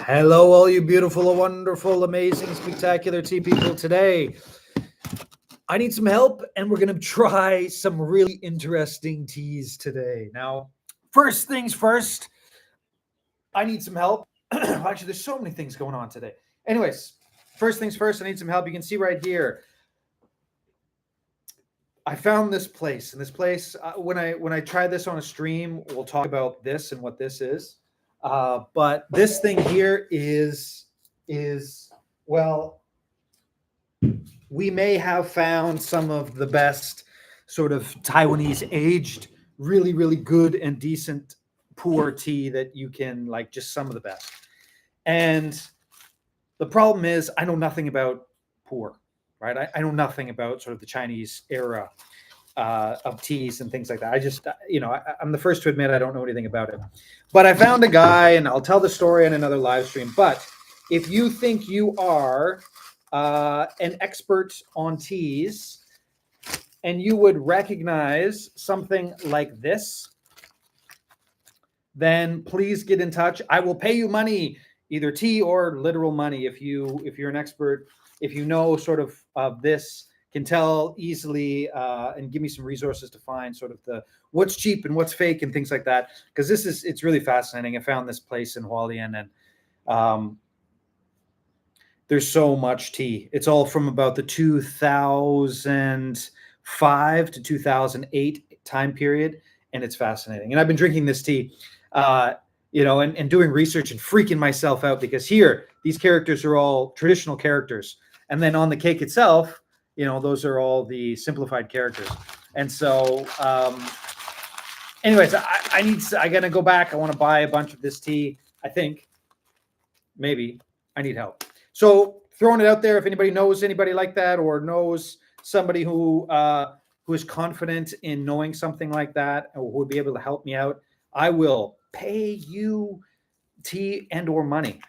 Hello, all you beautiful, wonderful, amazing, spectacular tea people. Today, I need some help, and we're going to try some really interesting teas today. Now, first things first, I need some help. Actually, there's so many things going on today. Anyways, first things first, I need some help. You can see right here. I found this place, and this place, when I try this on a stream, we'll talk about this and what this is. But this thing here is well, we may have found some of the best sort of Taiwanese aged, really, really good and decent puer tea that you can, like, just some of the best. And the problem is I know nothing about puer, right? I know nothing about sort of the Chinese era of teas and things like that. I just, I'm the first to admit I don't know anything about it. But I found a guy, and I'll tell the story in another live stream. But if you think you are an expert on teas and you would recognize something like this, then please get in touch. I will pay you money, either tea or literal money, if you're an expert, if you know sort of this, can tell easily and give me some resources to find sort of the what's cheap and what's fake and things like that, because it's really fascinating. I found this place in Hualien, and there's so much tea. It's all from about the 2005 to 2008 time period, and it's fascinating. And I've been drinking this tea, and doing research and freaking myself out, because here these characters are all traditional characters, and then on the cake itself, those are all the simplified characters. And so, anyways, I gotta go back. I want to buy a bunch of this tea. I think maybe I need help. So throwing it out there, if anybody knows anybody like that, or knows somebody who is confident in knowing something like that, or who would be able to help me out, I will pay you tea and or money.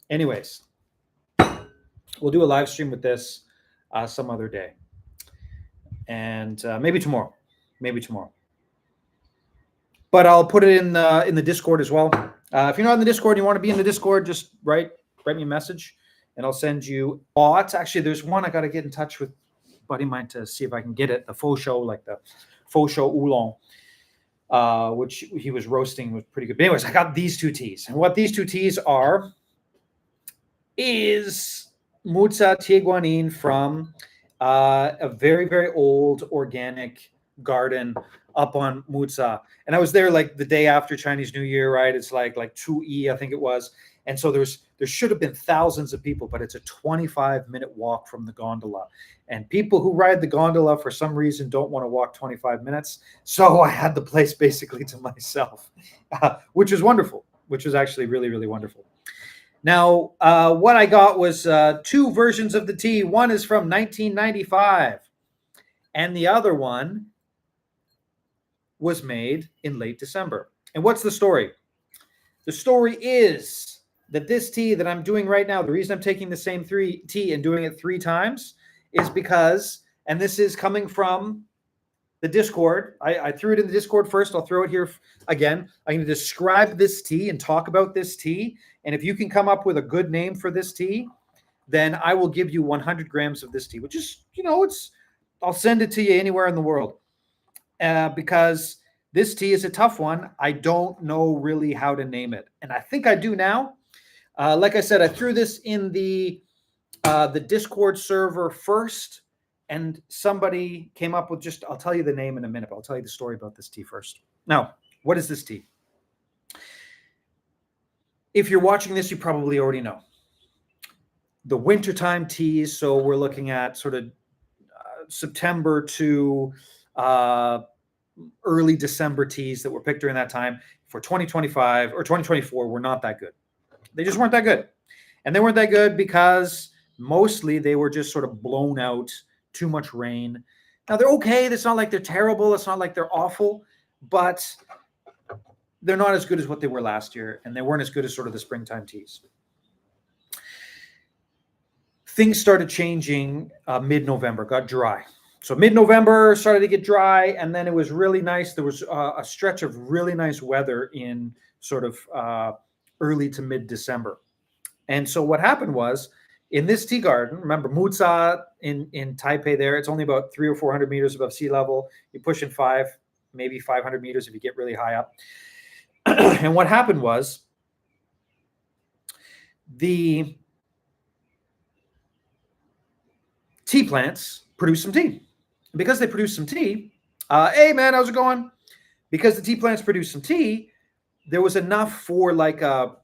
Anyways, we'll do a live stream with this some other day, and maybe tomorrow. But I'll put it in the Discord as well. If you're not in the Discord and you want to be in the Discord, just write me a message, and I'll send you bots. Actually, there's one I got to get in touch with a buddy of mine to see if I can get it. The faux show, like the faux show oolong, which he was roasting, was pretty good. But anyways, I got these two teas, and what these two teas are is Muzha Tieguanin from a very, very old organic garden up on Muzha. And I was there like the day after Chinese New Year, right? It's like 2E, I think it was. And so there should have been thousands of people, but it's a 25-minute walk from the gondola. And people who ride the gondola for some reason don't want to walk 25 minutes. So I had the place basically to myself, which was wonderful, which was actually really, really wonderful. Now, what I got was two versions of the tea. One is from 1995, and the other one was made in late December. And what's the story? The story is that this tea that I'm doing right now, the reason I'm taking the same tea and doing it 3 times is because, and this is coming from the Discord. I threw it in the Discord first. I'll throw it here again. I'm going to describe this tea and talk about this tea. And if you can come up with a good name for this tea, then I will give you 100 grams of this tea, which is, I'll send it to you anywhere in the world. Because this tea is a tough one. I don't know really how to name it. And I think I do now. Like I said, I threw this in the Discord server first, and somebody came up with I'll tell you the name in a minute, but I'll tell you the story about this tea first. Now, what is this tea? If you're watching this, you probably already know. The wintertime teas, so we're looking at sort of September to early December teas that were picked during that time for 2025 or 2024 were not that good. They just weren't that good. And they weren't that good because mostly they were just sort of blown out, too much rain. Now, they're okay. It's not like they're terrible. It's not like they're awful, but they're not as good as what they were last year, and they weren't as good as sort of the springtime teas. Things started changing mid-November, got dry. So mid-November started to get dry, and then it was really nice. There was a stretch of really nice weather in sort of early to mid-December. And so what happened was in this tea garden, remember Muzha in Taipei there, it's only about 300 or 400 meters above sea level. You push in maybe 500 meters if you get really high up. And what happened was the tea plants produced some tea. Because they produced some tea, hey man, how's it going? Because the tea plants produced some tea, there was enough for like a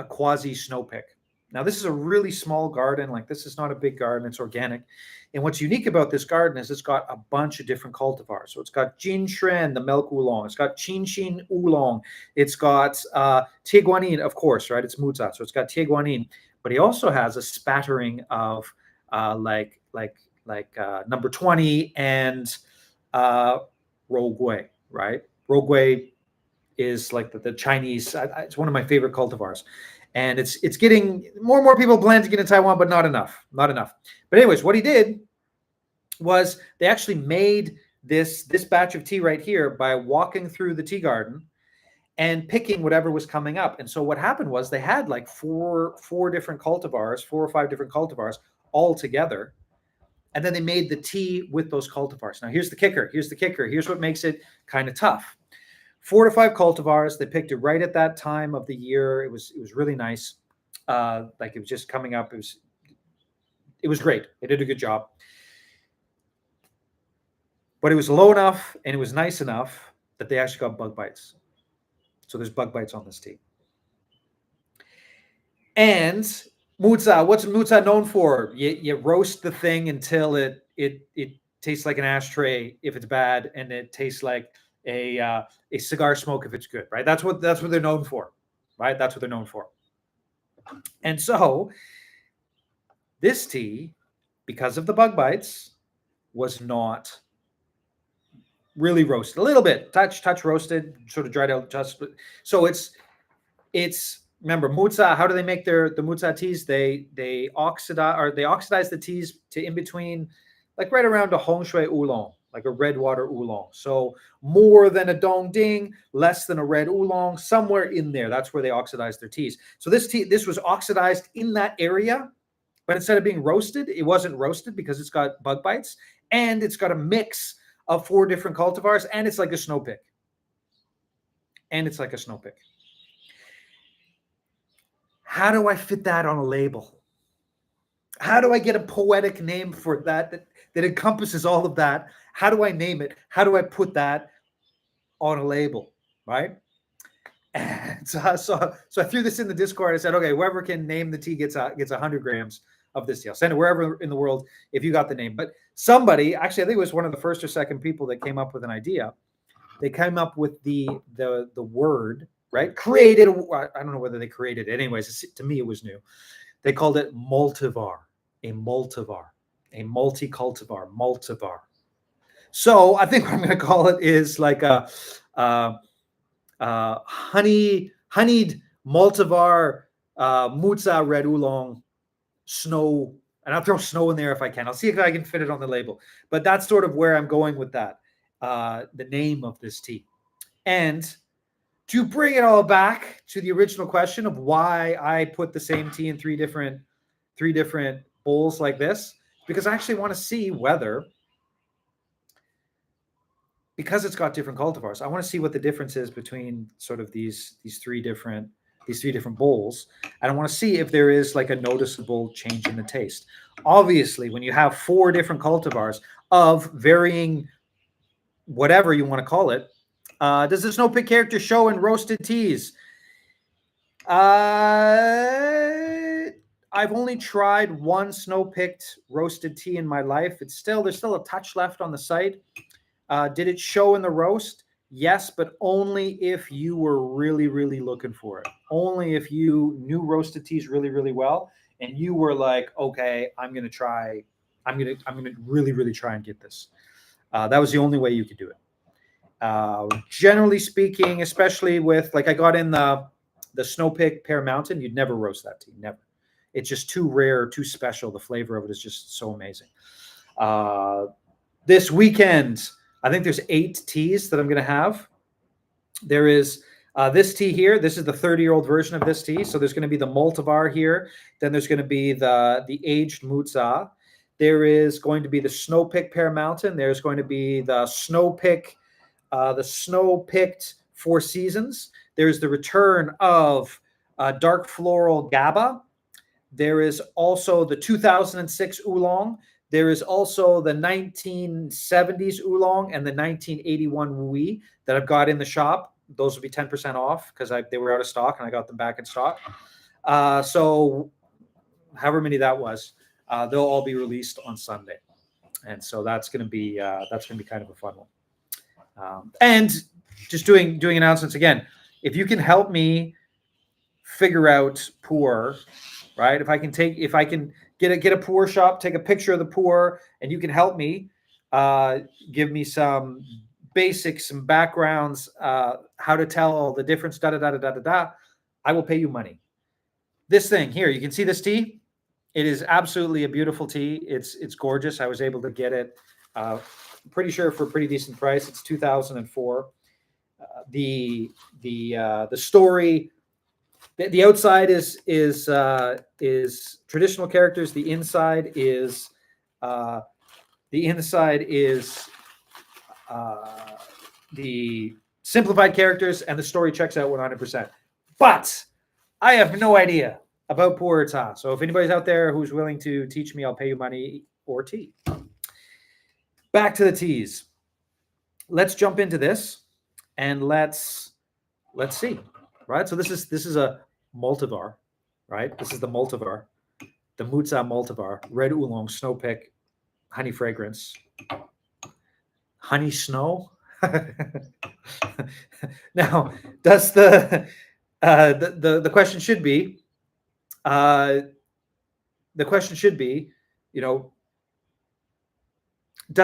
quasi snow pick. Now, this is a really small garden. Like, this is not a big garden. It's organic. And what's unique about this garden is it's got a bunch of different cultivars. So it's got Jin Shren, the milk oolong. It's got Qin Xin oolong. It's got Tie Guanyin, of course, right? It's Muzha. So it's got Tie Guanyin. But he also has a spattering of like number 20 and Rougui, right? Rougui is like the Chinese. It's one of my favorite cultivars. And it's getting more and more people planting it in Taiwan, but not enough. But anyways, what he did was they actually made this batch of tea right here by walking through the tea garden and picking whatever was coming up. And so what happened was they had like four different cultivars, 4 or 5 different cultivars all together. And then they made the tea with those cultivars. Now, here's the kicker. Here's what makes it kind of tough. 4 to 5 cultivars. They picked it right at that time of the year. It was really nice. Like, it was just coming up. It was great. They did a good job. But it was low enough and it was nice enough that they actually got bug bites. So there's bug bites on this tea. And Muzha, what's Muzha known for? You roast the thing until it tastes like an ashtray if it's bad, and it tastes like a cigar smoke if it's good, right? That's what they're known for, right? That's what they're known for. And so this tea, because of the bug bites, was not really roasted. A little bit, touch roasted, sort of dried out. So it's remember Muzha. How do they make the Muzha teas? They oxidize the teas to in between, like right around a Hongshui oolong, like a red water oolong. So more than a Dongding, less than a red oolong, somewhere in there. That's where they oxidize their teas. So this was oxidized in that area, but instead of being roasted, it wasn't roasted because it's got bug bites, and it's got a mix of 4 different cultivars, and it's like a snow pick. How do I fit that on a label? How do I get a poetic name for that encompasses all of that? How do I name it? How do I put that on a label, right? And so I threw this in the Discord. I said, okay, whoever can name the tea gets 100 grams of this deal. Send it wherever in the world if you got the name. But somebody, actually, I think it was one of the first or second people that came up with an idea. They came up with the word, right? Created. I don't know whether they created it. Anyways, to me, it was new. They called it Multivar, a multicultivar. So I think what I'm going to call it is like a honeyed Multivar Muzha red oolong snow, and I'll throw snow in there if I can. I'll see if I can fit it on the label. But that's sort of where I'm going with that, the name of this tea. And to bring it all back to the original question of why I put the same tea in three different bowls like this, because I actually want to see whether, because it's got different cultivars, I want to see what the difference is between sort of these three different bowls. And I want to see if there is like a noticeable change in the taste. Obviously, when you have 4 different cultivars of varying, whatever you want to call it, does the snow pig character show in roasted teas? I've only tried one snow-picked roasted tea in my life. There's still a touch left on the site. Did it show in the roast? Yes, but only if you were really, really looking for it. Only if you knew roasted teas really, really well, and you were like, okay, I'm gonna really, really try and get this. That was the only way you could do it. Generally speaking, especially with, like, I got in the Snowpick Pear Mountain, you'd never roast that tea, never. It's just too rare, too special. The flavor of it is just so amazing. This weekend, I think there's 8 teas that I'm going to have. There is This tea here, this is the 30-year-old version of this tea. So there's going to be the Multivar here. Then there's going to be the aged Muzha. There is going to be the Snow Pick Pear Mountain. There's going to be the Snow Picked Four Seasons. There's the return of Dark Floral GABA. There is also the 2006 Oolong. There is also the 1970s Oolong and the 1981 Wui that I've got in the shop. Those will be 10% off because they were out of stock and I got them back in stock. So however many that was, they'll all be released on Sunday. And so that's going to be kind of a fun one. And just doing announcements again. If you can help me figure out Puer, right? If I can get a Puer shop, take a picture of the Puer, and you can help me, give me some basics, some backgrounds, how to tell the difference, I will pay you money. This thing here, you can see this tea. It is absolutely a beautiful tea. It's gorgeous. I was able to get it, pretty sure for a pretty decent price. It's 2004. The story. The outside is traditional characters. The inside is the simplified characters, and the story checks out 100%. But I have no idea about Puer Ta. So if anybody's out there who's willing to teach me, I'll pay you money or tea. Back to the teas. Let's jump into this and let's see. Right, so this is a Multivar, right? This is the Multivar, the Muzha Multivar, red oolong, snow pick, honey fragrance, honey snow. Now, does the question should be, does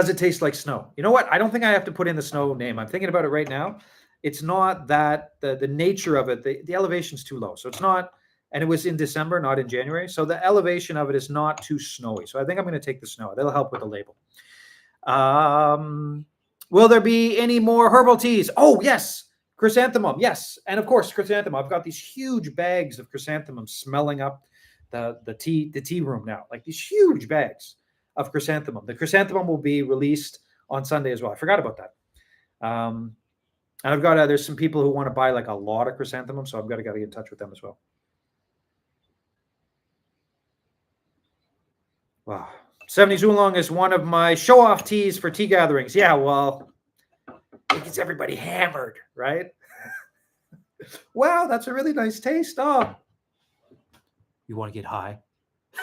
it taste like snow? You know what? I don't think I have to put in the snow name. I'm thinking about it right now. It's not that the nature of it, the elevation's too low. So it's not, and it was in December, not in January. So the elevation of it is not too snowy. So I think I'm going to take the snow. That'll help with the label. Will there be any more herbal teas? Oh, yes. Chrysanthemum. Yes. And of course, chrysanthemum. I've got these huge bags of chrysanthemum smelling up the tea room now, like these huge bags of chrysanthemum. The chrysanthemum will be released on Sunday as well. I forgot about that. And I've got there's some people who want to buy like a lot of chrysanthemum, so I've got to get in touch with them as well. Wow. 70s Oolong is one of my show-off teas for tea gatherings. Yeah, well, it gets everybody hammered, right? Wow, that's a really nice taste. Oh, you want to get high?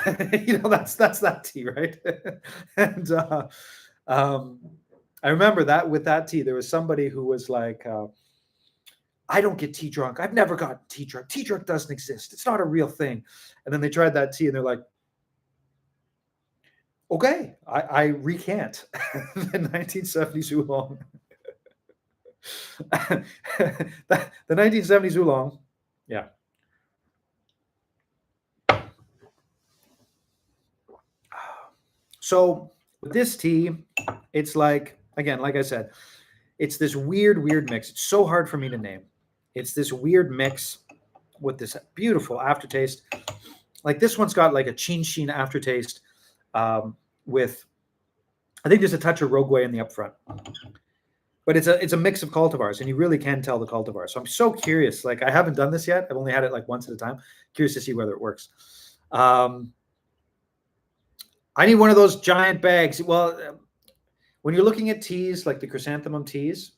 That's that tea, right? And I remember that with that tea, there was somebody who was like, I don't get tea drunk. I've never gotten tea drunk. Tea drunk doesn't exist. It's not a real thing. And then they tried that tea and they're like, okay, I recant the 1970s Oolong. The 1970s Oolong. Yeah. So with this tea, it's like, again, like I said, it's this weird mix. It's so hard for me to name. It's this weird mix with this beautiful aftertaste. Like this one's got like a chin aftertaste with, I think there's a touch of Rogueway in the upfront. But it's a mix of cultivars, and you really can tell the cultivars. So I'm so curious. Like I haven't done this yet. I've only had it like once at a time. Curious to see whether it works. I need one of those giant bags. Well, when you're looking at teas, like the chrysanthemum teas,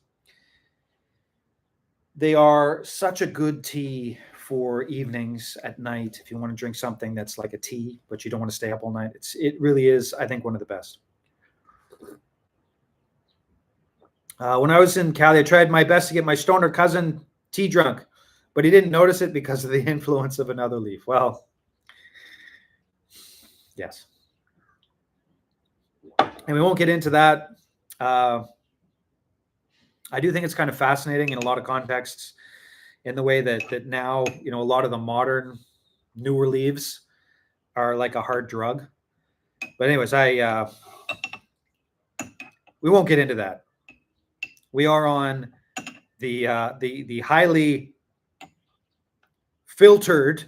they are such a good tea for evenings at night. If you want to drink something that's like a tea, but you don't want to stay up all night, it really is, I think, one of the best. When I was in Cali, I tried my best to get my stoner cousin tea drunk, but he didn't notice it because of the influence of another leaf. Well, yes. And we won't get into that. I do think it's kind of fascinating in a lot of contexts in the way that now, a lot of the modern newer leaves are like a hard drug. But anyways, we won't get into that. We are on the highly filtered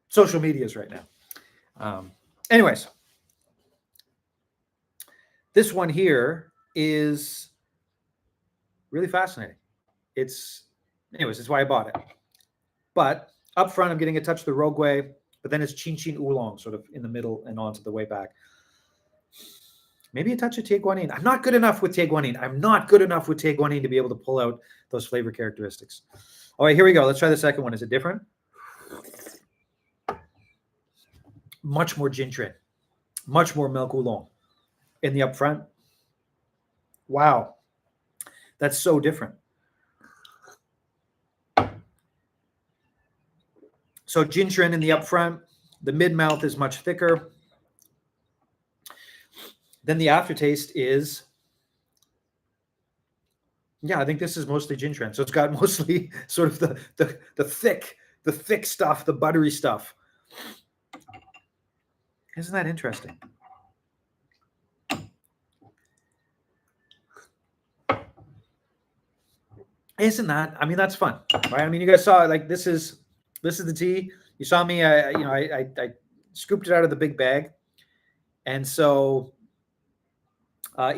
social medias right now. Anyways, this one here is really fascinating. It's why I bought it. But up front, I'm getting a touch of the Rogue, but then it's Chin Chin Oolong sort of in the middle and onto the way back. Maybe a touch of Tie Guanyin. I'm not good enough with Tie Guanyin. I'm not good enough with Tie Guanyin to be able to pull out those flavor characteristics. All right, here we go. Let's try the second one. Is it different? Much more Jintrin. Much more milk oolong in the up front. Wow. That's so different. So Jintrin in the up front. The mid-mouth is much thicker. Then the aftertaste is, yeah, I think this is mostly Jintrin. So it's got mostly sort of the thick stuff, the buttery stuff. Isn't that interesting? Isn't that? I mean, that's fun, right? I mean, you guys saw like this is the tea. You saw me. I scooped it out of the big bag, and so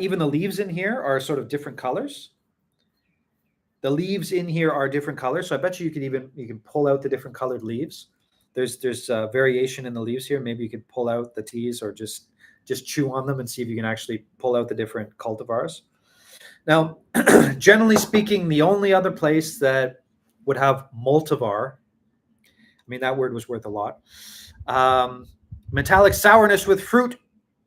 even the leaves in here are sort of different colors. The leaves in here are different colors, so I bet you can pull out the different colored leaves. There's variation in the leaves here. Maybe you could pull out the teas or just chew on them and see if you can actually pull out the different cultivars. Now, generally speaking, the only other place that would have multivar, I mean, that word was worth a lot. Metallic sourness with fruit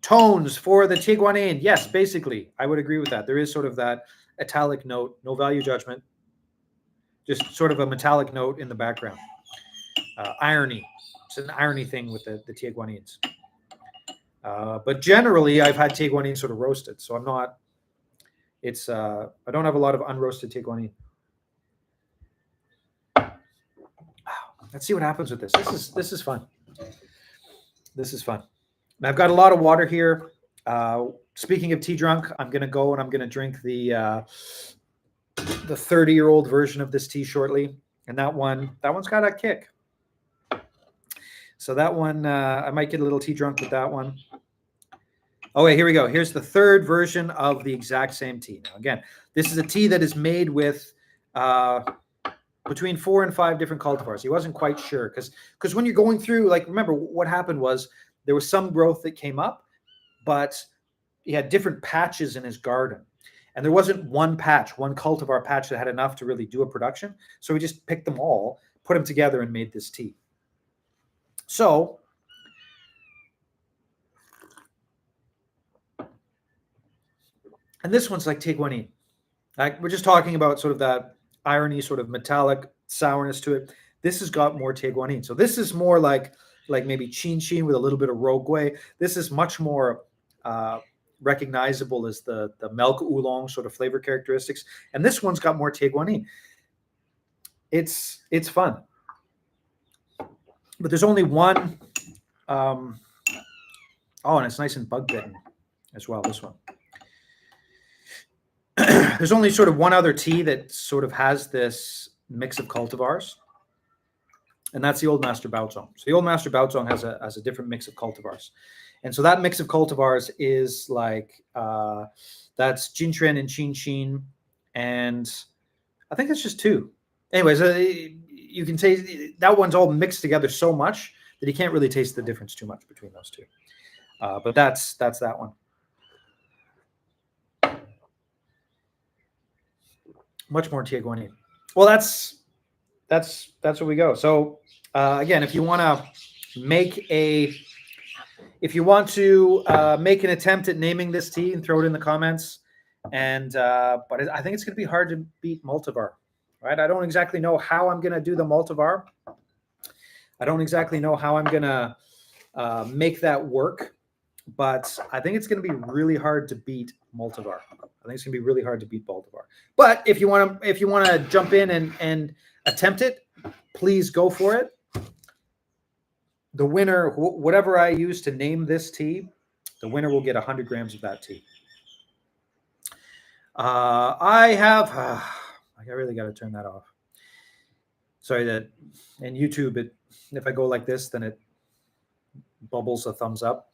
tones for the Tie Guanyin. Yes, basically, I would agree with that. There is sort of that metallic note, no value judgment, just sort of a metallic note in the background. Irony. It's an irony thing with the Tie Guanyins. But generally, I've had Tie Guanyin sort of roasted, so I'm not. It's I don't have a lot of unroasted Tie Guanyin. Let's see what happens with this. This is fun. This is fun. And I've got a lot of water here. Speaking of tea drunk, I'm gonna go and I'm gonna drink the 30-year-old version of this tea shortly, and that one's got a kick. So that one, I might get a little tea drunk with that one. Oh, wait, here we go. Here's the third version of the exact same tea. Now, again, this is a tea that is made with between 4 and 5 different cultivars. He wasn't quite sure because when you're going through, like, remember what happened was there was some growth that came up, but he had different patches in his garden. And there wasn't one cultivar patch that had enough to really do a production. So we just picked them all, put them together, and made this tea. So and this one's like Tie Guanyin. We're just talking about sort of that irony, sort of metallic sourness to it. This has got more Tie Guanyin. So this is more like maybe Chin Chin with a little bit of Rogue. This is much more recognizable as the milk oolong sort of flavor characteristics. And this one's got more Tie Guanyin. It's fun. But there's only one. And it's nice and bug bitten as well, this one. There's only sort of one other tea that sort of has this mix of cultivars, and that's the Old Master Baozong. So the Old Master Baozong has a different mix of cultivars, and so that mix of cultivars is like that's Jintrin and Chin Chin, and I think it's just 2. Anyways, you can taste that one's all mixed together so much that you can't really taste the difference too much between those 2. But that's that one. Much more Tie Guanyin. Well, that's where we go. So again, if you want to make an attempt at naming this tea, and throw it in the comments. And but I think it's going to be hard to beat Multivar, right? I don't exactly know how I'm going to do the Multivar. I don't exactly know how I'm going to make that work, but I think it's going to be really hard to beat Multivar. I think it's going to be really hard to beat Multivar. But if you want to jump in and attempt it, please go for it. The winner, whatever I use to name this tea, the winner will get 100 grams of that tea. I really got to turn that off. Sorry that in YouTube, if I go like this, then it bubbles a thumbs up.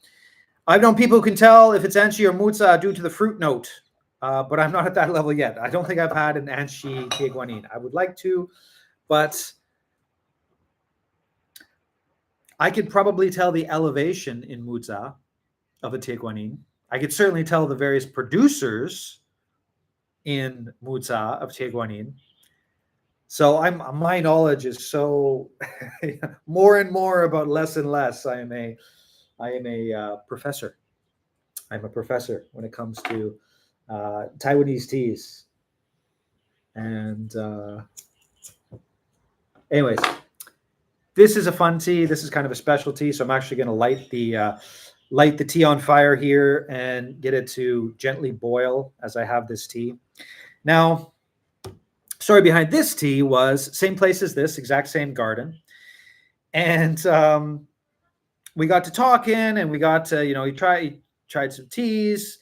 I've known people who can tell if it's Anshi or Muzha due to the fruit note, but I'm not at that level yet. I don't think I've had an Anshi Tieguanin. I would like to, but I could probably tell the elevation in Muzha of a Tieguanin. I could certainly tell the various producers in Muzha of Tieguanin. So my knowledge is so more and more about less and less. I am a professor. I'm a professor when it comes to Taiwanese teas. And anyways, this is a fun tea. This is kind of a specialty. So I'm actually going to light the tea on fire here and get it to gently boil as I have this tea. Now, story behind this tea was same place as this, exact same garden. And we got to talking, and we got to, he tried some teas.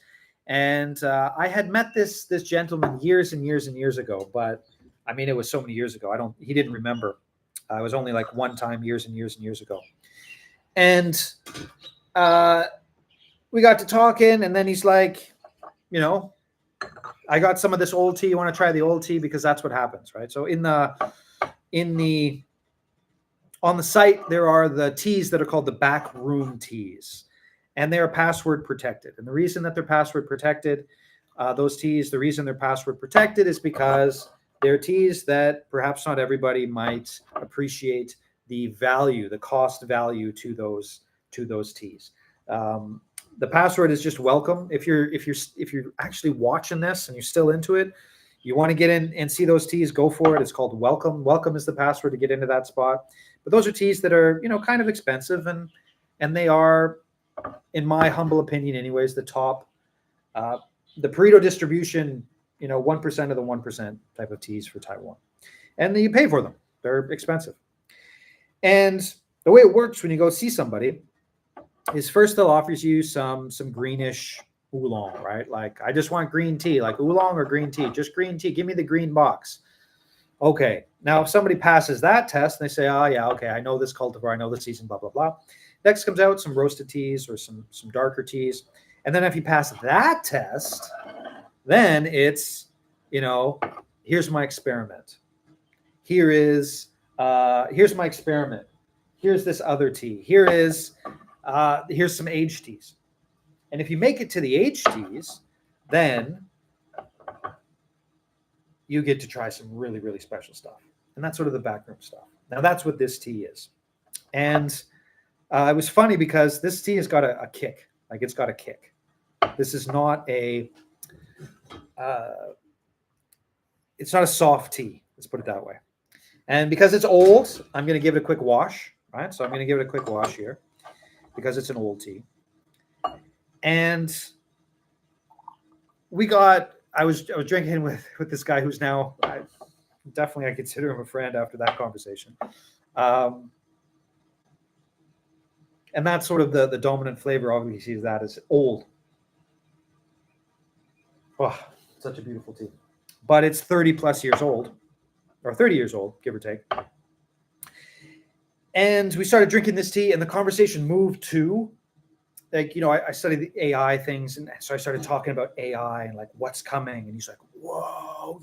And I had met this gentleman years and years and years ago, but I mean, it was so many years ago. He didn't remember. It was only like one time years and years and years ago. And we got to talking, and then he's like, I got some of this old tea. You want to try the old tea? Because that's what happens, right? So on the site, there are the teas that are called the back room teas, and they are password protected. And the reason that they're password protected, those teas, the reason they're password protected is because they're teas that perhaps not everybody might appreciate the value, the cost value to those teas. The password is just welcome. If you're actually watching this and you're still into it, you want to get in and see those teas, go for it. It's called welcome. Welcome is the password to get into that spot. But those are teas that are, kind of expensive, and they are, in my humble opinion anyways, the top, the Pareto distribution, 1% of the 1% type of teas for Taiwan. And you pay for them. They're expensive. And the way it works when you go see somebody is first they'll offer you some greenish oolong, right? Like, I just want green tea, like oolong or green tea, just green tea. Give me the green box. Okay. Now, if somebody passes that test and they say, oh, yeah, okay, I know this cultivar, I know the season, blah, blah, blah. Next comes out some roasted teas or some darker teas. And then if you pass that test, then it's, here's my experiment. Here's my experiment. Here's this other tea. Here's some aged teas. And if you make it to the aged teas, then you get to try some really, really special stuff. And that's sort of the backroom stuff. Now, that's what this tea is. And it was funny because this tea has got a kick. Like, it's got a kick. This is not it's not a soft tea. Let's put it that way. And because it's old, I'm going to give it a quick wash, right? So I'm going to give it a quick wash here because it's an old tea. And I was drinking with this guy who's now, I consider him a friend after that conversation. And that's sort of the dominant flavor, obviously, is that is old. Oh, such a beautiful tea. But it's 30 plus years old, or 30 years old, give or take. And we started drinking this tea, and the conversation moved to, like, I studied the AI things, and so I started talking about AI and like what's coming, and he's like, whoa,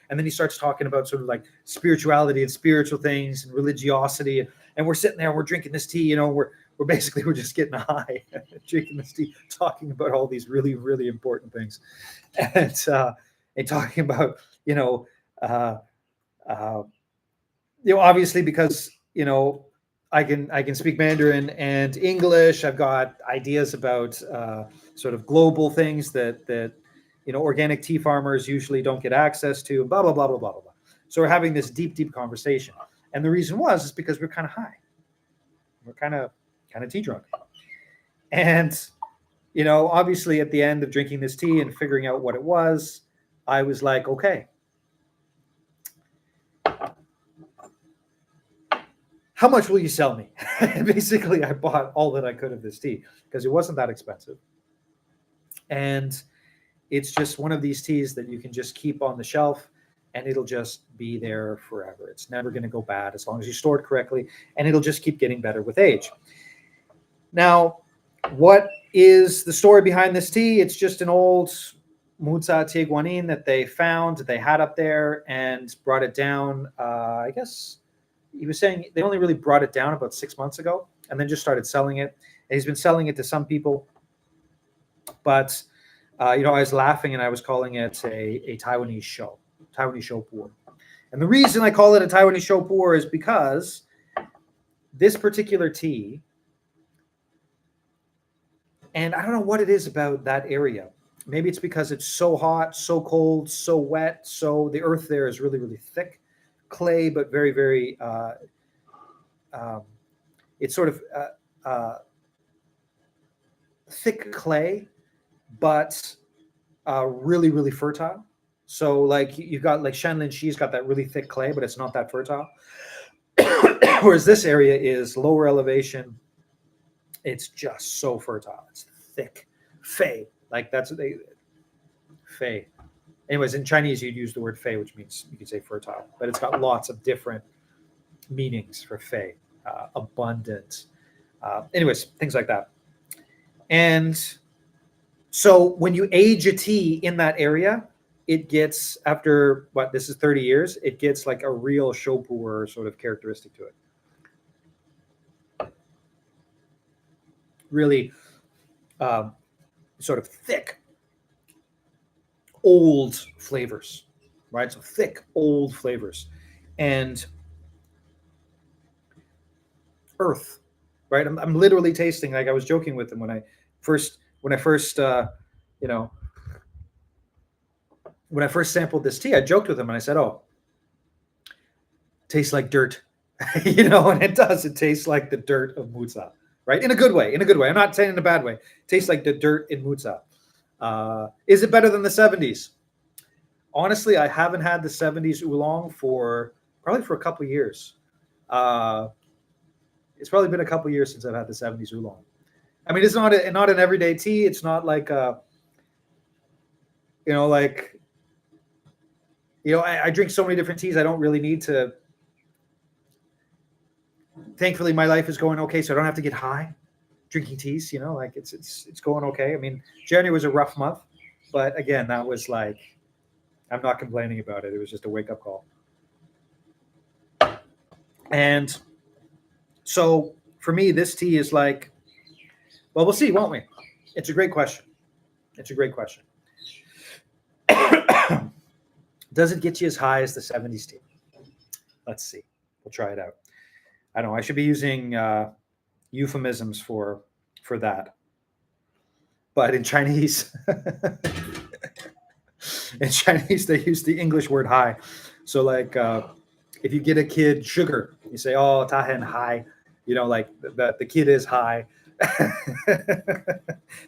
and then he starts talking about sort of like spirituality and spiritual things and religiosity, and we're sitting there, we're drinking this tea, we're just getting high, drinking this tea, talking about all these really, really important things, and talking about, obviously because, I can speak Mandarin and English. I've got ideas about sort of global things that organic tea farmers usually don't get access to. Blah blah blah blah blah blah. So we're having this deep conversation, and the reason is because we're kind of high. We're kind of tea drunk, and obviously at the end of drinking this tea and figuring out what it was, I was like, okay, how much will you sell me? Basically, I bought all that I could of this tea because it wasn't that expensive. And it's just one of these teas that you can just keep on the shelf. and it'll just be there forever. It's never going to go bad as long as you store it correctly, and it'll just keep getting better with age. Now, what is the story behind this tea? It's just an old Muzha tea guanyin that they found, that they had up there, and brought it down. I guess he was saying they only really brought it down about 6 months ago, and then just started selling it. And he's been selling it to some people, but I was laughing and I was calling it a Taiwanese show Puer. And the reason I call it a Taiwanese show Puer is because this particular tea, and I don't know what it is about that area. Maybe it's because it's so hot, so cold, so wet. So the earth there is really, really thick clay, but very, very, it's sort of thick clay, but really, really fertile. So like you've got like Shanlin Shi's got that really thick clay, but it's not that fertile. Whereas this area is lower elevation. It's just so fertile. It's thick. Fei. Like that's what they Fei. Anyways, in Chinese you'd use the word Fei, which means you could say fertile, but it's got lots of different meanings for Fei. Abundant. Anyways, things like that. And so when you age a tea in that area, it gets, after this is 30 years, it gets like a real show puer sort of characteristic to it. Really sort of thick, old flavors, right? So thick, old flavors. And earth, right? I'm literally tasting, like I was joking with them when I first when I first sampled this tea. I joked with them and I said, "Oh, tastes like dirt," and it does. It tastes like the dirt of Muzha, right? In a good way. I'm not saying in a bad way. It tastes like the dirt in Muzha. Is it better than the 70s? Honestly, I haven't had the 70s oolong probably for a couple of years. It's probably been a couple of years since I've had the 70s oolong. I mean, it's not an everyday tea. It's not like I drink so many different teas. I don't really need to. Thankfully, my life is going okay, so I don't have to get high drinking teas. It's going okay. I mean, January was a rough month, but again, that was like, I'm not complaining about it. It was just a wake up call. And so for me, this tea is like, well, we'll see, won't we? It's a great question. Does it get you as high as the 70s tea? Let's see. We'll try it out. I don't know. I should be using euphemisms for that. But in Chinese, they use the English word high. So like if you get a kid sugar, you say, "Oh, ta hen high," like the kid is high.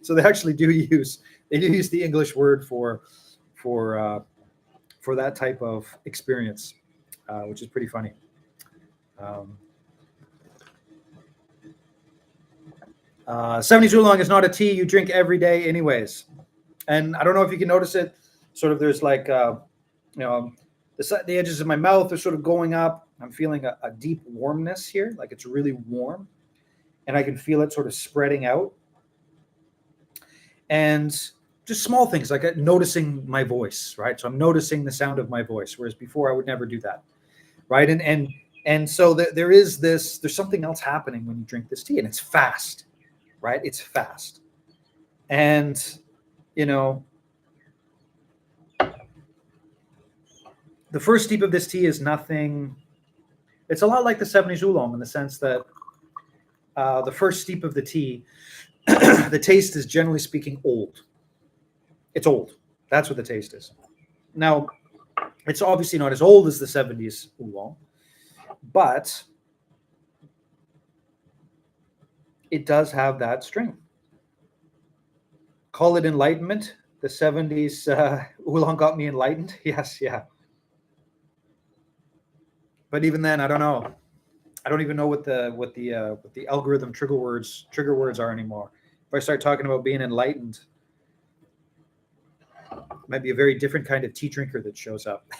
So they actually do use the English word for that type of experience, which is pretty funny. 70s oolong is not a tea you drink every day anyways. And I don't know if you can notice it. Sort of there's like, the edges of my mouth are sort of going up. I'm feeling a deep warmness here. Like it's really warm. And I can feel it sort of spreading out. And just small things like noticing my voice, right? So I'm noticing the sound of my voice, whereas before I would never do that, right? And so there's something else happening when you drink this tea, and it's fast, right? It's fast. And, the first steep of this tea is nothing. It's a lot like the 70s oolong in the sense that the first steep of the tea, the taste is generally speaking old. It's old. That's what the taste is. Now, it's obviously not as old as the 70s oolong, but it does have that strength. Call it enlightenment. The 70s oolong got me enlightened. Yes, yeah. But even then, I don't know. I don't even know what the algorithm trigger words are anymore. If I start talking about being enlightened, it might be a very different kind of tea drinker that shows up.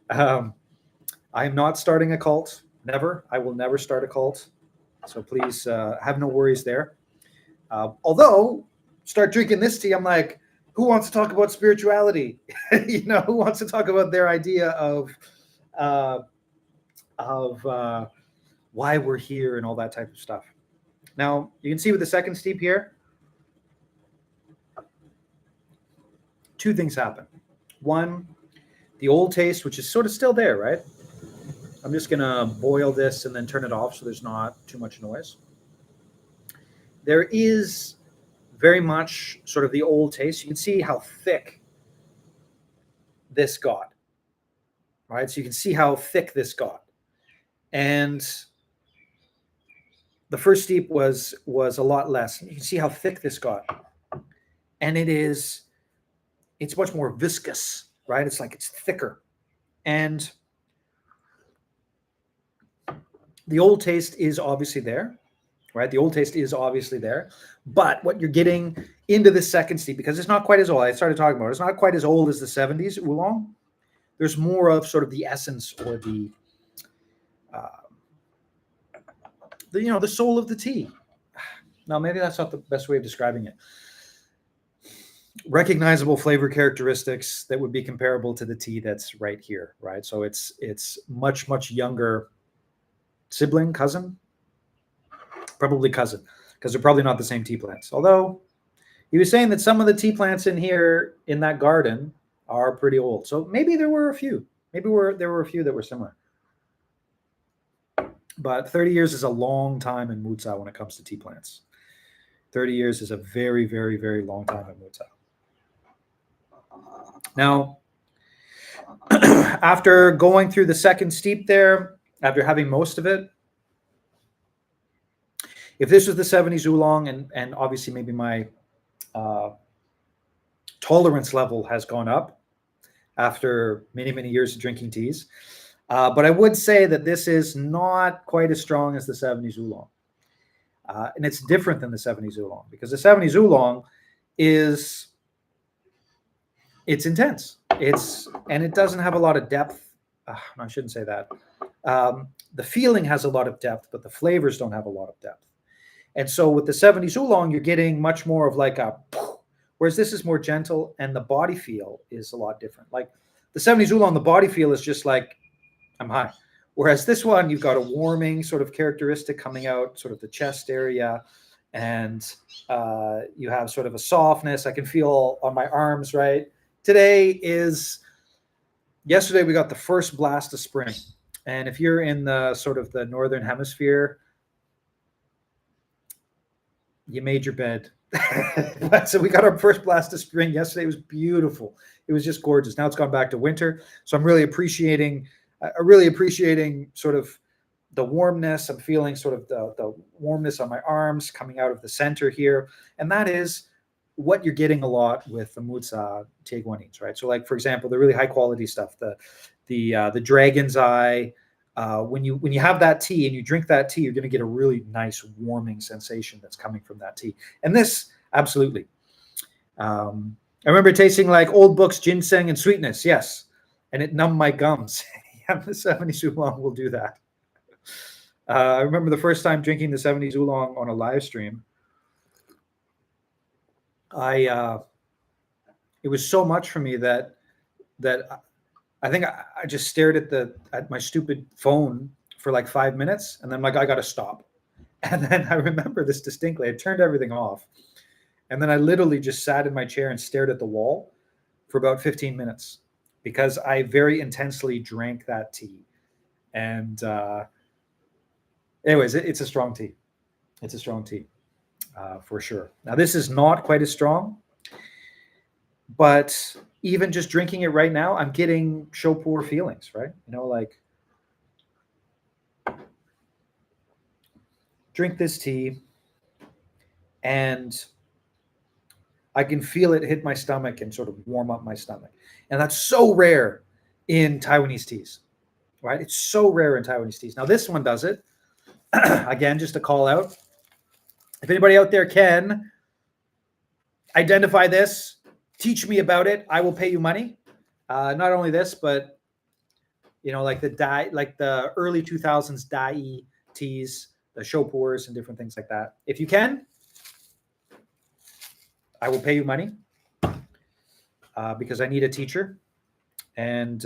I am not starting a cult. Never. I will never start a cult. So please have no worries there. Although, start drinking this tea, I'm like, who wants to talk about spirituality? Who wants to talk about their idea uh, of why we're here and all that type of stuff. Now, you can see with the second steep here, two things happen. One, the old taste, which is sort of still there, right? I'm just going to boil this and then turn it off so there's not too much noise. There is very much sort of the old taste. You can see how thick this got, right? So you can see how thick this got. And the first steep was a lot less. You can see how thick this got. And it's much more viscous, right? It's like it's thicker. And the old taste is obviously there, right? The old taste is obviously there. But what you're getting into the second steep, because it's not quite as old, I started talking about it, it's not quite as old as the 70s oolong. There's more of sort of the essence or the soul of the tea. Now, maybe that's not the best way of describing it. Recognizable flavor characteristics that would be comparable to the tea that's right here, right? So it's much, much younger sibling, cousin, probably cousin, because they're probably not the same tea plants. Although he was saying that some of the tea plants in here in that garden are pretty old. So maybe there were a few. Maybe there were a few that were similar. But 30 years is a long time in Muzha when it comes to tea plants. 30 years is a very, very, very long time in Muzha. Now, after going through the second steep there, after having most of it, if this was the 70s oolong, and obviously maybe my tolerance level has gone up after many, many years of drinking teas, but I would say that this is not quite as strong as the 70s oolong. And it's different than the 70s oolong, because the 70s oolong it's intense. And it doesn't have a lot of depth. I shouldn't say that. The feeling has a lot of depth, but the flavors don't have a lot of depth. And so with the 70s oolong, you're getting much more of like whereas this is more gentle, and the body feel is a lot different. Like the 70s oolong, the body feel is just like, I'm high. Whereas this one, you've got a warming sort of characteristic coming out, sort of the chest area, and you have sort of a softness. I can feel on my arms, right? Yesterday we got the first blast of spring. And if you're in the sort of the northern hemisphere, you made your bed. So we got our first blast of spring yesterday. It was beautiful. It was just gorgeous. Now it's gone back to winter. So I'm really appreciating sort of the warmness. I'm feeling sort of the warmness on my arms coming out of the center here. And that is what you're getting a lot with the Muzha Tieguanins, right? So like, for example, the really high quality stuff, the Dragon's Eye, when you have that tea and you drink that tea, you're going to get a really nice warming sensation that's coming from that tea. And this, absolutely. I remember tasting like old books, ginseng and sweetness. Yes. And it numbed my gums. Yeah, the 70s oolong will do that. I remember the first time drinking the 70s oolong on a live stream. It was so much for me that I think I just stared at my stupid phone for like 5 minutes, and then I'm like, I got to stop. And then I remember this distinctly. I turned everything off, and then I literally just sat in my chair and stared at the wall for about 15 minutes because I very intensely drank that tea. And anyways, it's a strong tea. It's a strong tea. For sure. Now, this is not quite as strong, but even just drinking it right now, I'm getting Puer feelings, right? Like drink this tea and I can feel it hit my stomach and sort of warm up my stomach. And that's so rare in Taiwanese teas, right? It's so rare in Taiwanese teas. Now, this one does it. Again, just a call out. If anybody out there can identify this, teach me about it. I will pay you money. Not only this, but like the early 2000s dye teas, the show pours and different things like that. If you can, I will pay you money because I need a teacher, and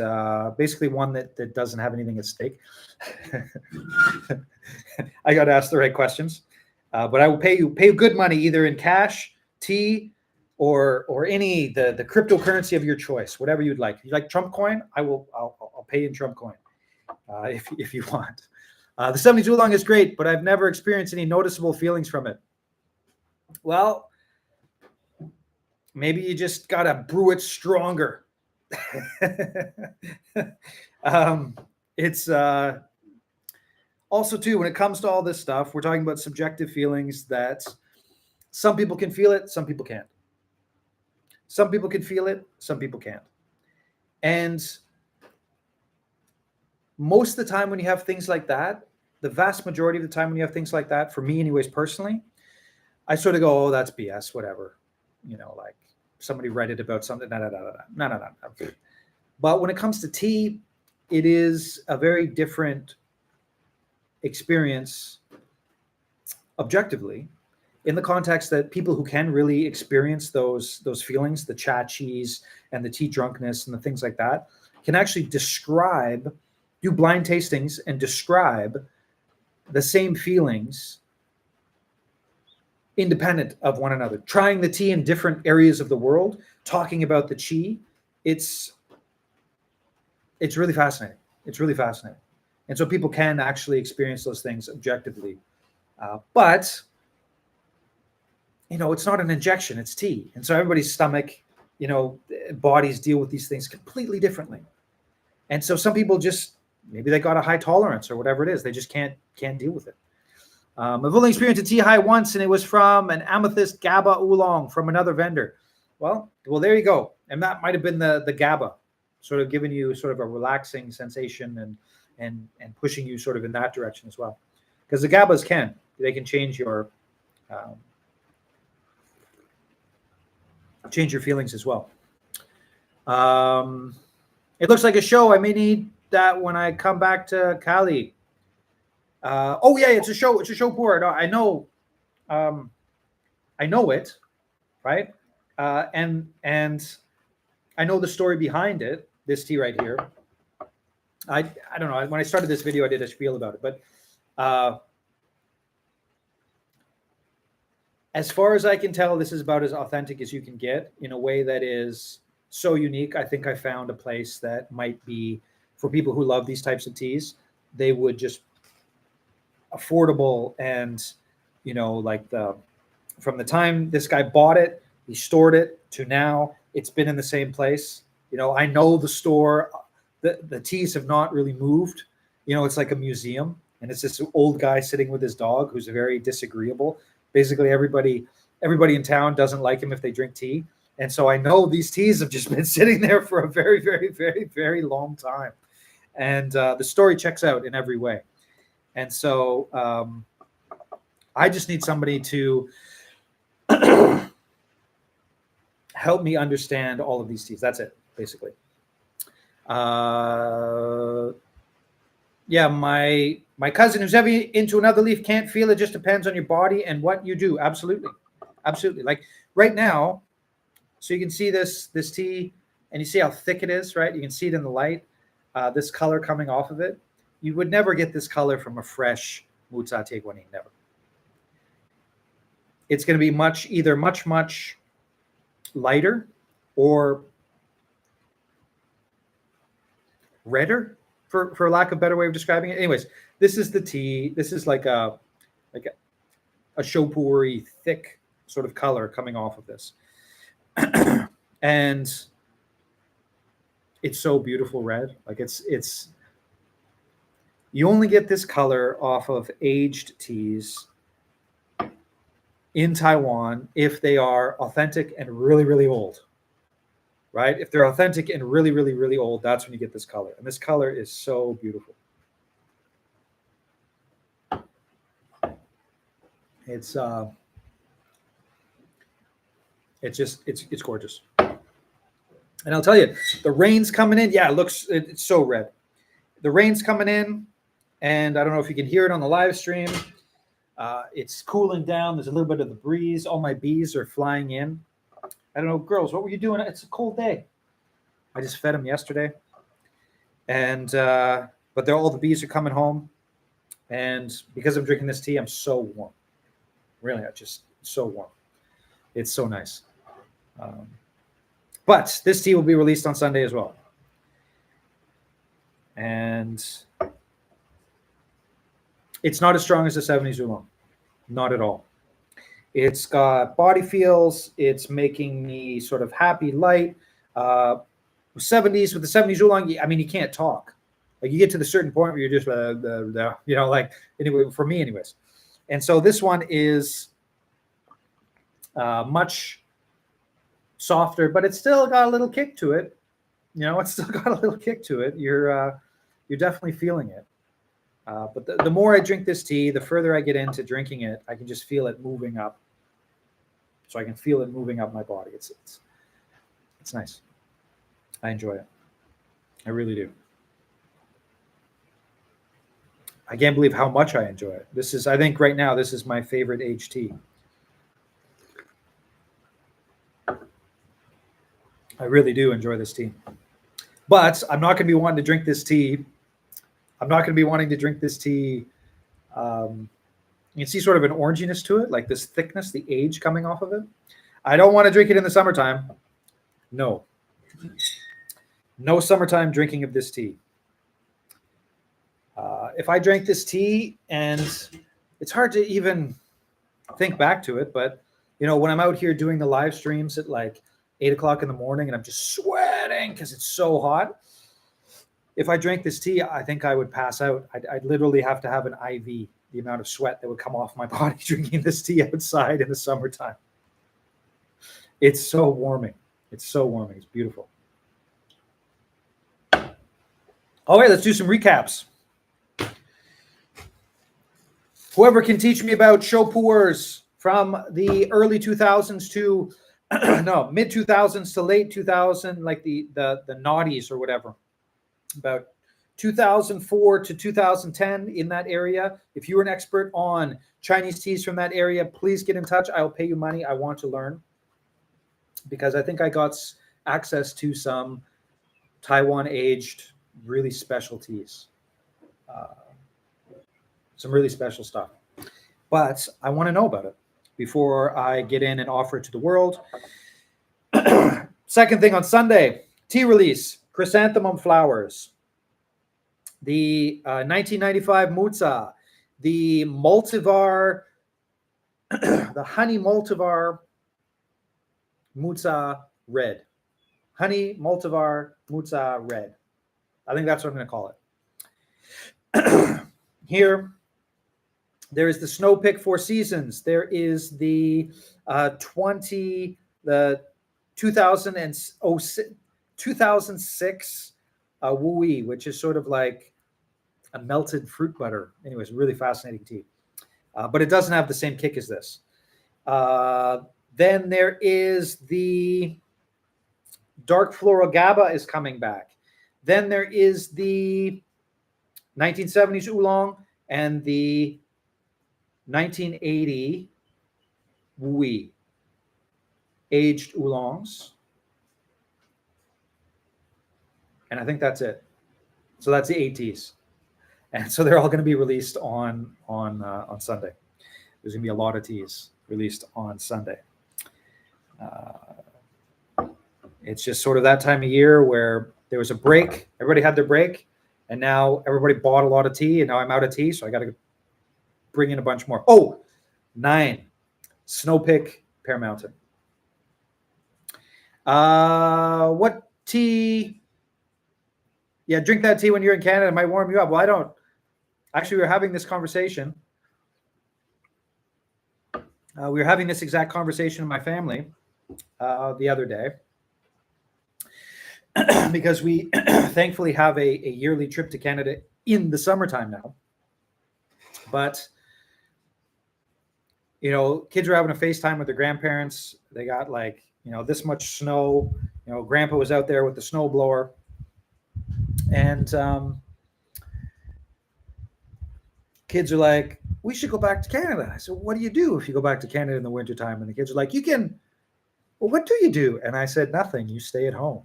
basically one that doesn't have anything at stake. I got to ask the right questions, but I will pay you good money, either in cash, tea, or any the cryptocurrency of your choice, whatever you'd like. If you like Trump coin, I'll pay in Trump coin if you want. The 72 oolong is great, but I've never experienced any noticeable feelings from it. Well, maybe you just gotta brew it stronger. It's also too, when it comes to all this stuff, we're talking about subjective feelings that some people can feel it, some people can't. Some people can feel it, some people can't. And most of the time when you have things like that, the vast majority of the time when you have things like that, for me anyways, personally, I sort of go, oh, that's BS, whatever. Like somebody read it about something, no. But when it comes to tea, it is a very different experience objectively, in the context that people who can really experience those feelings, the cha cheese and the tea drunkenness and the things like that, can actually do blind tastings and describe the same feelings independent of one another. Trying the tea in different areas of the world, talking about the chi, it's really fascinating. It's really fascinating. And so people can actually experience those things objectively. But it's not an injection, it's tea. And so everybody's stomach, bodies deal with these things completely differently. And so some people just, maybe they got a high tolerance or whatever it is. They just can't deal with it. I've only experienced a tea high once, and it was from an amethyst GABA oolong from another vendor. Well, there you go. And that might have been the GABA, sort of giving you sort of a relaxing sensation and pushing you sort of in that direction as well. Because the GABAs they can change your feelings as well. It looks like a show. I may need that when I come back to Cali. Oh yeah, it's a show. It's a show Puer. No, I know. I know it, right? And I know the story behind it. This tea right here. I don't know. When I started this video, I did a spiel about it, but as far as I can tell, this is about as authentic as you can get in a way that is so unique. I think I found a place that might be, for people who love these types of teas, they would just affordable, and like from the time this guy bought it, he stored it, to now it's been in the same place. I know the store, the teas have not really moved. It's like a museum, and it's this old guy sitting with his dog who's very disagreeable. Basically everybody in town doesn't like him if they drink tea. And so I know these teas have just been sitting there for a very, very, very, very long time. And the story checks out in every way. And so I just need somebody to help me understand all of these teas. That's it, basically. Yeah, my cousin who's heavy into another leaf can't feel it. Just depends on your body and what you do. Absolutely. Like right now, so you can see this tea, and you see how thick it is, right? You can see it in the light, this color coming off of it. You would never get this color from a fresh Muzha tea guanyin, never. It's going to be much lighter or redder, for lack of a better way of describing it. Anyways, this is the tea. This is like a shopuri thick sort of color coming off of this. And it's so beautiful red. Like it's you only get this color off of aged teas in Taiwan if they are authentic and really, really old. Right? If they're authentic and really, really, really old, that's when you get this color. And this color is so beautiful. It's gorgeous. And I'll tell you, the rain's coming in. Yeah, it's so red. The rain's coming in, and I don't know if you can hear it on the live stream. It's cooling down. There's a little bit of the breeze. All my bees are flying in. I don't know, girls, what were you doing? It's a cold day. I just fed them yesterday, and but all the bees are coming home, and because I'm drinking this tea, I'm so warm. Really, I just so warm. It's so nice. But this tea will be released on Sunday as well. And it's not as strong as the 70s oolong. Not at all. It's got body feels. It's making me sort of happy, light. 70s, with the 70s oolong, I mean, you can't talk. Like, you get to the certain point where you're just, like, anyway, for me anyways. And so this one is much softer, but it's still got a little kick to it. It's still got a little kick to it. You're definitely feeling it. But the more I drink this tea, the further I get into drinking it, I can just feel it moving up. So I can feel it moving up my body. It's nice. I enjoy it. I really do. I can't believe how much I enjoy it. I think right now, this is my favorite aged tea. I really do enjoy this tea. But I'm not going to be wanting to drink this tea. You can see sort of an oranginess to it, like this thickness, the age coming off of it. I don't want to drink it in the summertime. No summertime drinking of this tea. If I drank this tea, and it's hard to even think back to it, but when I'm out here doing the live streams at like 8 o'clock in the morning and I'm just sweating because it's so hot, if I drank this tea, I think I would pass out. I'd literally have to have an IV, the amount of sweat that would come off my body drinking this tea outside in the summertime. It's so warming. It's beautiful. All right, let's do some recaps. Whoever can teach me about show Puers from the early 2000s to mid 2000s to late 2000, like the noughties or whatever, about 2004 to 2010, in that area. If you're an expert on Chinese teas from that area, please get in touch. I'll pay you money. I want to learn, because I think I got access to some Taiwan aged really special teas. Some really special stuff. But I want to know about it before I get in and offer it to the world. Second thing on Sunday, tea release, chrysanthemum flowers. The 1995 Muzha, the Multivar, the honey Multivar Muzha red. Honey Multivar Muzha red. I think that's what I'm going to call it. Here, there is the Snow Pick Four Seasons. There is the 2006 Wui, which is sort of like a melted fruit butter. Anyways, really fascinating tea. But it doesn't have the same kick as this. Then there is the Dark Floral GABA is coming back. Then there is the 1970s Oolong and the 1980 Wui aged Oolongs. And I think that's it. So that's the 80s. And so they're all going to be released on Sunday. There's going to be a lot of teas released on Sunday. It's just sort of that time of year where there was a break. Everybody had their break. And now everybody bought a lot of tea. And now I'm out of tea. So I got to bring in a bunch more. 9. Snow Pick Pear Mountain. What tea? Yeah, drink that tea when you're in Canada. It might warm you up. Well, I don't. Actually, we were having this conversation. We were having this exact conversation in my family the other day. Because we thankfully have a yearly trip to Canada in the summertime now. But, kids are having a FaceTime with their grandparents. They got this much snow. Grandpa was out there with the snowblower, and kids are like, we should go back to Canada. I said, what do you do if you go back to Canada in the wintertime? And the kids are like, well, what do you do? And I said, nothing. You stay at home.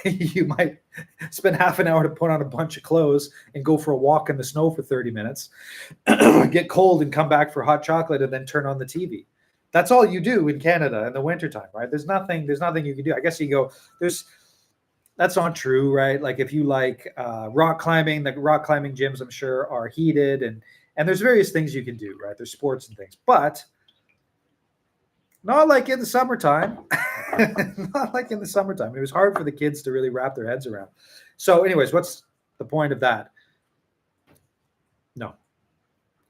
You might spend half an hour to put on a bunch of clothes and go for a walk in the snow for 30 minutes, get cold and come back for hot chocolate and then turn on the TV. That's all you do in Canada in the wintertime, right? There's nothing you can do. I guess you go, that's not true, right? Like if you like rock climbing, the rock climbing gyms, I'm sure, are heated, and there's various things you can do, right? There's sports and things, but not like in the summertime. Not like in the summertime. It was hard for the kids to really wrap their heads around. So anyways, what's the point of that? No,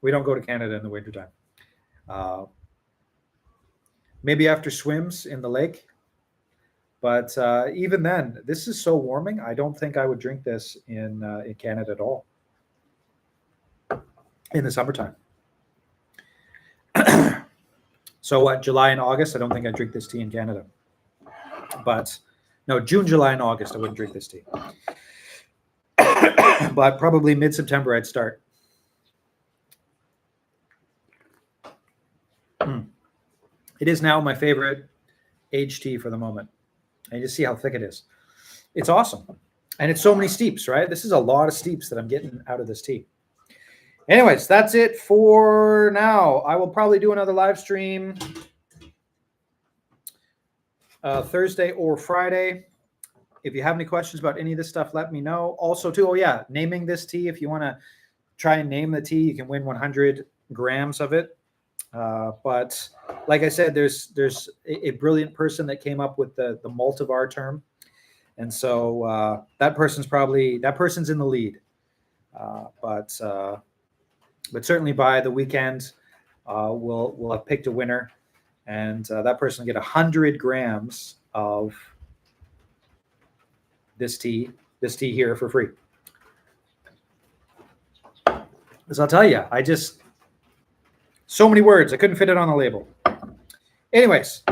we don't go to Canada in the wintertime. Maybe after swims in the lake. But even then, this is so warming. I don't think I would drink this in Canada at all in the summertime. So what, July and August, I don't think I'd drink this tea in Canada. But no, June, July, and August, I wouldn't drink this tea. But probably mid-September, I'd start. It is now my favorite aged tea for the moment. And you see how thick it is. It's awesome. And it's so many steeps, right? This is a lot of steeps that I'm getting out of this tea. Anyways, that's it for now. I will probably do another live stream Thursday or Friday. If you have any questions about any of this stuff, let me know. Also, too, naming this tea. If you want to try and name the tea, you can win 100 grams of it. But like I said, there's a brilliant person that came up with the Multivar term. And so that person's in the lead. But certainly by the weekend, we'll have picked a winner, and that person will get 100 grams of this tea here for free. As I'll tell you, so many words, I couldn't fit it on the label. Anyways,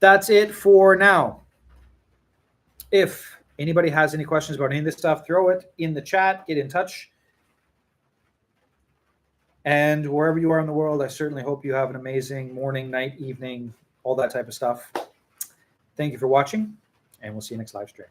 that's it for now. If anybody has any questions about any of this stuff, throw it in the chat, get in touch. And wherever you are in the world, I certainly hope you have an amazing morning, night, evening, all that type of stuff. Thank you for watching, and we'll see you next live stream.